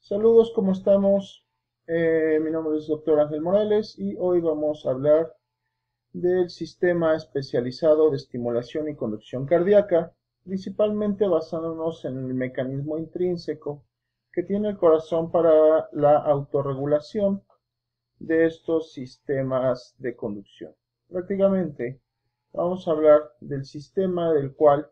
Saludos, ¿cómo estamos? Mi nombre es Dr. Ángel Morales y hoy vamos a hablar del sistema especializado de estimulación y conducción cardíaca, principalmente basándonos en el mecanismo intrínseco que tiene el corazón para la autorregulación de estos sistemas de conducción. Prácticamente vamos a hablar del sistema del cual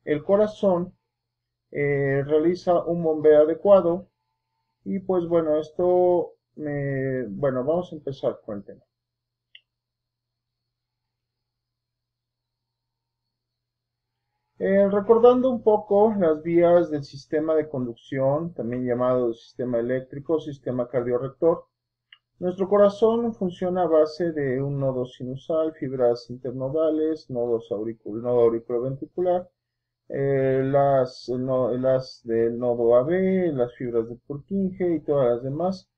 el corazón realiza un bombeo adecuado. Y pues bueno, vamos a empezar con el tema. Recordando un poco las vías del sistema de conducción, también llamado sistema eléctrico, sistema cardiorrector, nuestro corazón funciona a base de un nodo sinusal, fibras internodales, nodo auriculoventricular, las del nodo AB, las fibras de Purkinje y todas las demás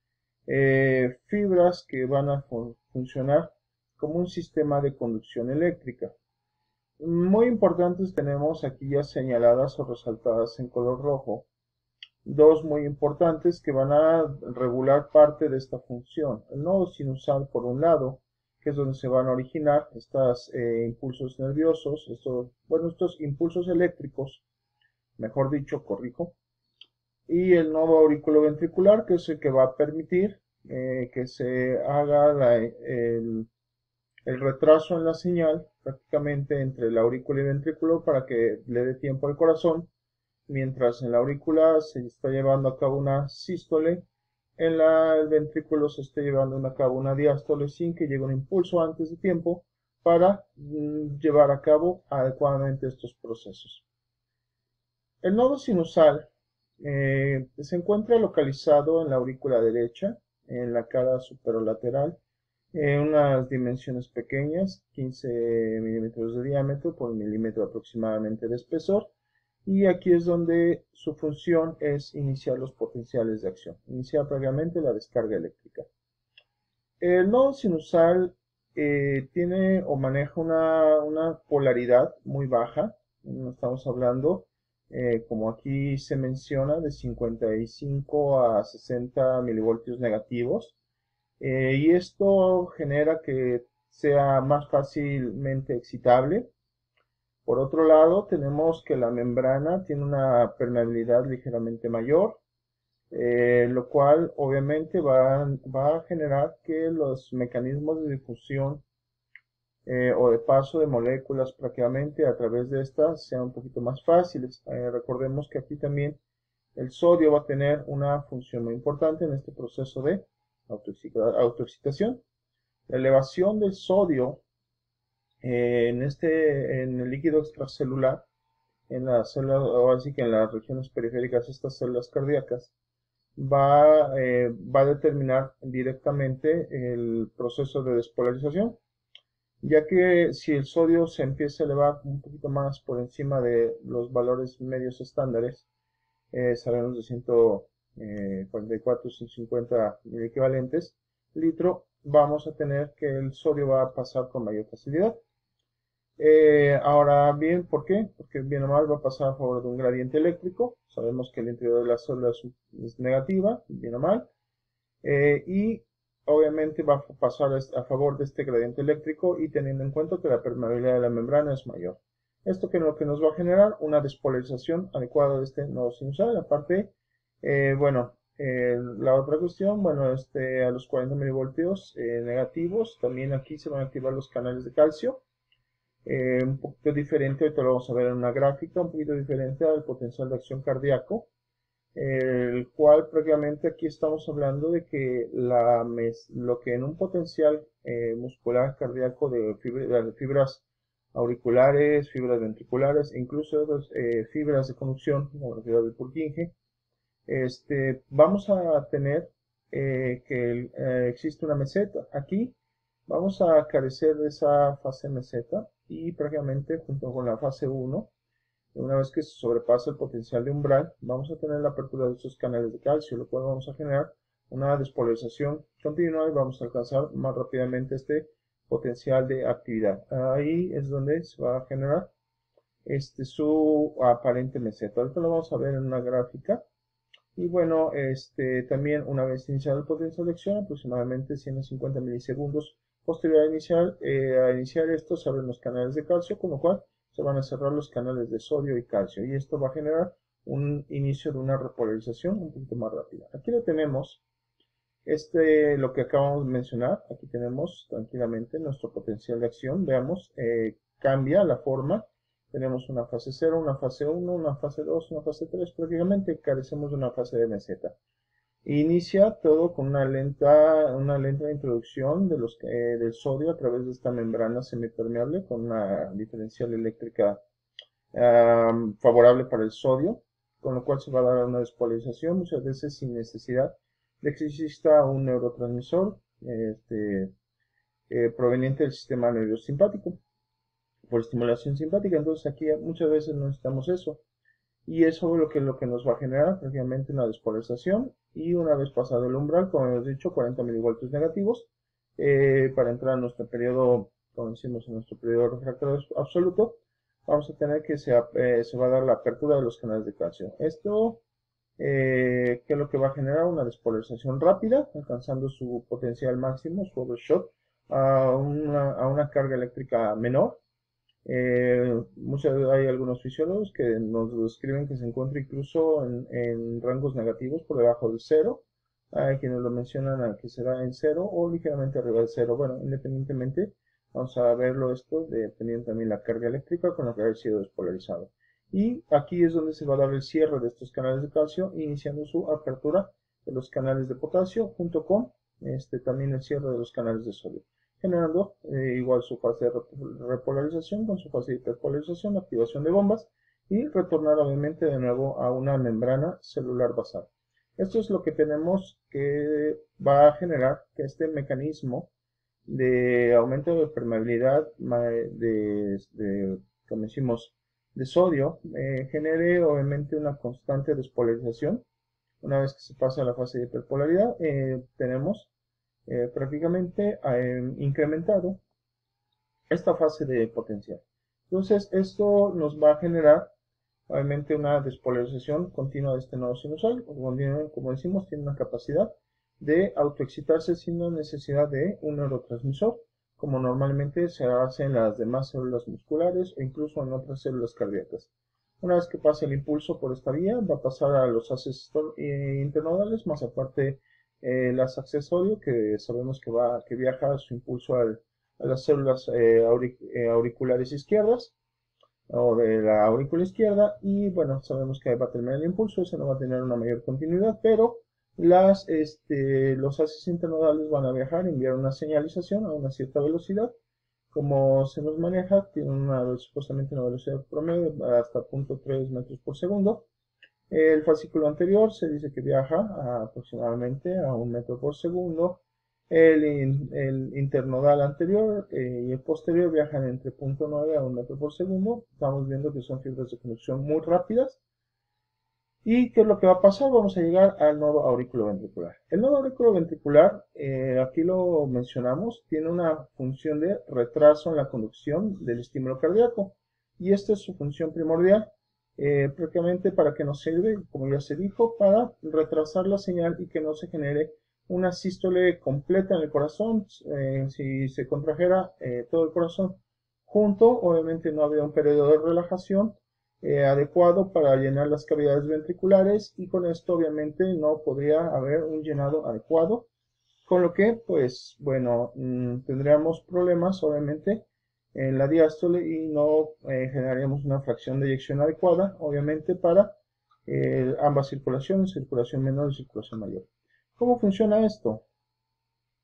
fibras que van a funcionar como un sistema de conducción eléctrica. Muy importantes tenemos aquí ya señaladas o resaltadas en color rojo, dos muy importantes que van a regular parte de esta función. El nodo sinusal por un lado, que es donde se van a originar estos impulsos nerviosos, estos impulsos eléctricos, mejor dicho, corrijo, y el nodo auriculoventricular, que es el que va a permitir que se haga el retraso en la señal prácticamente entre el aurícula y ventrículo para que le dé tiempo al corazón, mientras en la aurícula se está llevando a cabo una sístole, el ventrículo se está llevando a cabo una diástole sin que llegue un impulso antes de tiempo para llevar a cabo adecuadamente estos procesos. El nodo sinusal se encuentra localizado en la aurícula derecha, en la cara superolateral, unas dimensiones pequeñas, 15 milímetros de diámetro por milímetro aproximadamente de espesor, y aquí es donde su función es iniciar los potenciales de acción, iniciar previamente la descarga eléctrica. El nodo sinusal tiene o maneja una polaridad muy baja, no estamos hablando, como aquí se menciona, de 55 a 60 milivoltios negativos, y esto genera que sea más fácilmente excitable. Por otro lado, tenemos que la membrana tiene una permeabilidad ligeramente mayor, lo cual obviamente va a generar que los mecanismos de difusión o de paso de moléculas prácticamente a través de estas sean un poquito más fáciles. Recordemos que aquí también el sodio va a tener una función muy importante en este proceso de autoexcitación. La elevación del sodio en el líquido extracelular, en las células, o así que en las regiones periféricas, estas células cardíacas, va a determinar directamente el proceso de despolarización, ya que si el sodio se empieza a elevar un poquito más por encima de los valores medios estándares, sabemos de 144, 150 mil equivalentes litro, vamos a tener que el sodio va a pasar con mayor facilidad. Ahora bien, ¿por qué? Porque bien o mal va a pasar a favor de un gradiente eléctrico. Sabemos que el interior de la célula es negativa, bien o mal. Y obviamente va a pasar a favor de este gradiente eléctrico y teniendo en cuenta que la permeabilidad de la membrana es mayor. Esto que lo que nos va a generar una despolarización adecuada de este nodo sinusal. Aparte, la otra cuestión, a los 40 milivoltios negativos, también aquí se van a activar los canales de calcio. Un poquito diferente, ahorita lo vamos a ver en una gráfica, un poquito diferente al potencial de acción cardíaco, el cual prácticamente aquí estamos hablando de que lo que en un potencial muscular cardíaco de fibras auriculares, fibras ventriculares e incluso fibras de conducción, como la fibra de Purkinje, vamos a tener que existe una meseta. Aquí vamos a carecer de esa fase meseta y prácticamente junto con la fase 1, una vez que se sobrepasa el potencial de umbral, vamos a tener la apertura de estos canales de calcio, lo cual vamos a generar una despolarización continua y vamos a alcanzar más rápidamente este potencial de actividad. Ahí es donde se va a generar su aparente meseta. Ahorita lo vamos a ver en una gráfica. Y bueno, también una vez iniciado el potencial de acción, aproximadamente 150 milisegundos posterior a iniciar esto, se abren los canales de calcio, con lo cual se van a cerrar los canales de sodio y calcio, y esto va a generar un inicio de una repolarización un poquito más rápida. Aquí lo tenemos, lo que acabamos de mencionar. Aquí tenemos tranquilamente nuestro potencial de acción. Veamos, cambia la forma. Tenemos una fase 0, una fase 1, una fase 2, una fase 3. Prácticamente carecemos de una fase de meseta. Inicia todo con una lenta introducción del sodio a través de esta membrana semipermeable con una diferencial eléctrica favorable para el sodio, con lo cual se va a dar una despolarización, muchas veces sin necesidad de que exista un neurotransmisor proveniente del sistema nervioso simpático por estimulación simpática. Entonces aquí muchas veces no necesitamos eso, y eso es lo que nos va a generar prácticamente una despolarización. Y una vez pasado el umbral, como hemos dicho, 40 milivoltios negativos, para entrar en nuestro periodo, como decimos, en nuestro periodo refractario absoluto, vamos a tener que se va a dar la apertura de los canales de calcio. Esto, ¿qué es lo que va a generar? Una despolarización rápida, alcanzando su potencial máximo, su overshot, a una carga eléctrica menor. Hay algunos fisiólogos que nos describen que se encuentra incluso en rangos negativos por debajo del cero. Hay quienes lo mencionan a que será en cero o ligeramente arriba del cero. Bueno, independientemente, vamos a verlo esto, dependiendo también la carga eléctrica con la que haya sido despolarizado. Y aquí es donde se va a dar el cierre de estos canales de calcio, iniciando su apertura de los canales de potasio, junto con también el cierre de los canales de sodio, generando igual su fase de repolarización con su fase de hiperpolarización, activación de bombas, y retornar obviamente de nuevo a una membrana celular basal. Esto es lo que tenemos que va a generar que este mecanismo de aumento de permeabilidad como decimos, de sodio, genere obviamente una constante despolarización. Una vez que se pasa a la fase de hiperpolaridad, tenemos prácticamente incrementado esta fase de potencial. Entonces esto nos va a generar obviamente una despolarización continua de este nodo sinusal. Como decimos, tiene una capacidad de autoexcitarse sin la necesidad de un neurotransmisor, como normalmente se hace en las demás células musculares o incluso en otras células cardíacas. Una vez que pase el impulso por esta vía, va a pasar a los haces internodales, más aparte las accesorio, que sabemos que viaja su impulso a las células auriculares izquierdas, o de la aurícula izquierda, y bueno, sabemos que va a terminar el impulso, ese no va a tener una mayor continuidad, pero los haces internodales van a viajar, enviar una señalización a una cierta velocidad. Como se nos maneja, tiene supuestamente una velocidad promedio hasta 0.3 metros por segundo. El fascículo anterior se dice que viaja aproximadamente a 1 metro por segundo. El internodal anterior y el posterior viajan entre 0.9 a 1 metro por segundo. Estamos viendo que son fibras de conducción muy rápidas. ¿Y qué es lo que va a pasar? Vamos a llegar al nodo auriculoventricular. El nodo auriculoventricular, aquí lo mencionamos, tiene una función de retraso en la conducción del estímulo cardíaco. Y esta es su función primordial. Prácticamente para que nos sirve, como ya se dijo, para retrasar la señal y que no se genere una sístole completa en el corazón. Si se contrajera todo el corazón junto, obviamente no habría un periodo de relajación adecuado para llenar las cavidades ventriculares, y con esto obviamente no podría haber un llenado adecuado, con lo que pues bueno, tendríamos problemas obviamente en la diástole y no generaríamos una fracción de eyección adecuada obviamente para ambas circulaciones, circulación menor y circulación mayor. ¿Cómo funciona esto?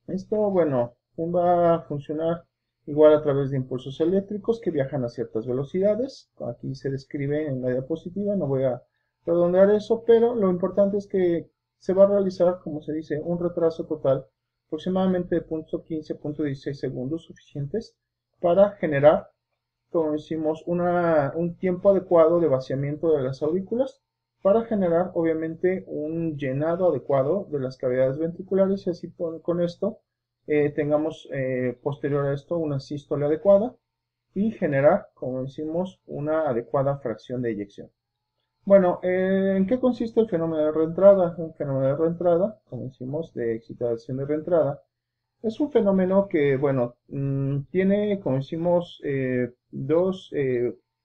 Esto, bueno, va a funcionar igual a través de impulsos eléctricos que viajan a ciertas velocidades. Aquí se describe en la diapositiva, no voy a redondear eso, pero lo importante es que se va a realizar, como se dice, un retraso total aproximadamente de 0.15 a 0.16 segundos, suficientes para generar, como decimos, un tiempo adecuado de vaciamiento de las aurículas, para generar obviamente un llenado adecuado de las cavidades ventriculares, y así con esto tengamos posterior a esto una sístole adecuada y generar, como decimos, una adecuada fracción de eyección. Bueno, ¿en qué consiste el fenómeno de reentrada? Un fenómeno de reentrada, como decimos, de excitación de reentrada, es un fenómeno que, bueno, tiene, como decimos, dos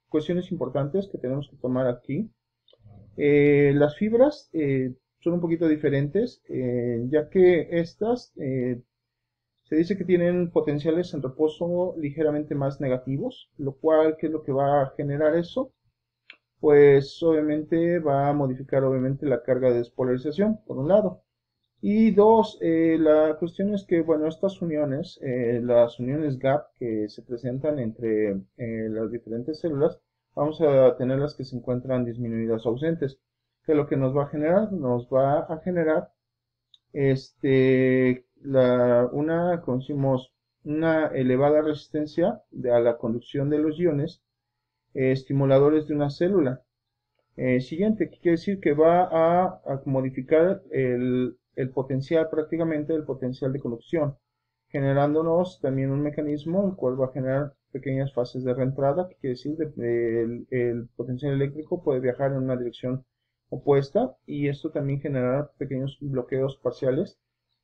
cuestiones importantes que tenemos que tomar aquí. Las fibras son un poquito diferentes, ya que estas se dice que tienen potenciales en reposo ligeramente más negativos, lo cual, ¿qué es lo que va a generar eso? Pues obviamente va a modificar obviamente la carga de despolarización, por un lado. Y dos, la cuestión es que, bueno, estas uniones, las uniones gap que se presentan entre las diferentes células, vamos a tener las que se encuentran disminuidas o ausentes, que lo que nos va a generar, nos va a generar como decimos, una elevada resistencia a la conducción de los iones estimuladores de una célula. Siguiente, que quiere decir que va a modificar el potencial, prácticamente el potencial de conducción, generándonos también un mecanismo el cual va a generar pequeñas fases de reentrada, que quiere decir el potencial eléctrico puede viajar en una dirección opuesta y esto también generará pequeños bloqueos parciales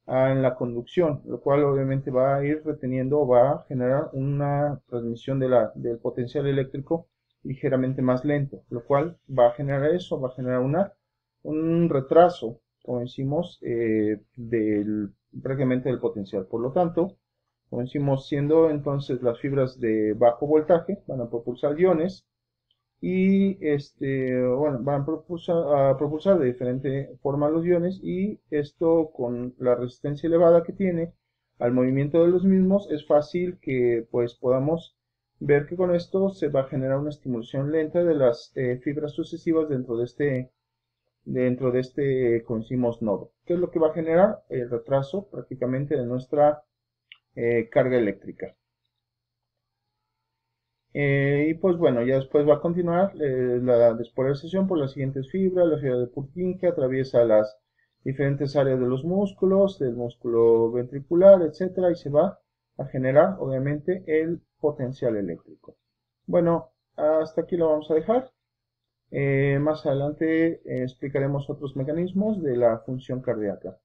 en la conducción, lo cual obviamente va a ir reteniendo o va a generar una transmisión del potencial eléctrico ligeramente más lento, lo cual va a generar eso, va a generar un retraso, como decimos, prácticamente del potencial. Por lo tanto, como decimos, siendo entonces las fibras de bajo voltaje, van a propulsar iones y bueno, van a propulsar de diferente forma los iones y esto con la resistencia elevada que tiene al movimiento de los mismos es fácil que pues podamos ver que con esto se va a generar una estimulación lenta de las fibras sucesivas dentro de este como decimos nodo. ¿Qué es lo que va a generar? El retraso prácticamente de nuestra carga eléctrica. Y pues bueno, ya después va a continuar la despolarización por las siguientes fibras, la fibra de Purkinje que atraviesa las diferentes áreas de los músculos, del músculo ventricular, etcétera, y se va a generar obviamente el potencial eléctrico. Bueno, hasta aquí lo vamos a dejar. Más adelante explicaremos otros mecanismos de la función cardíaca.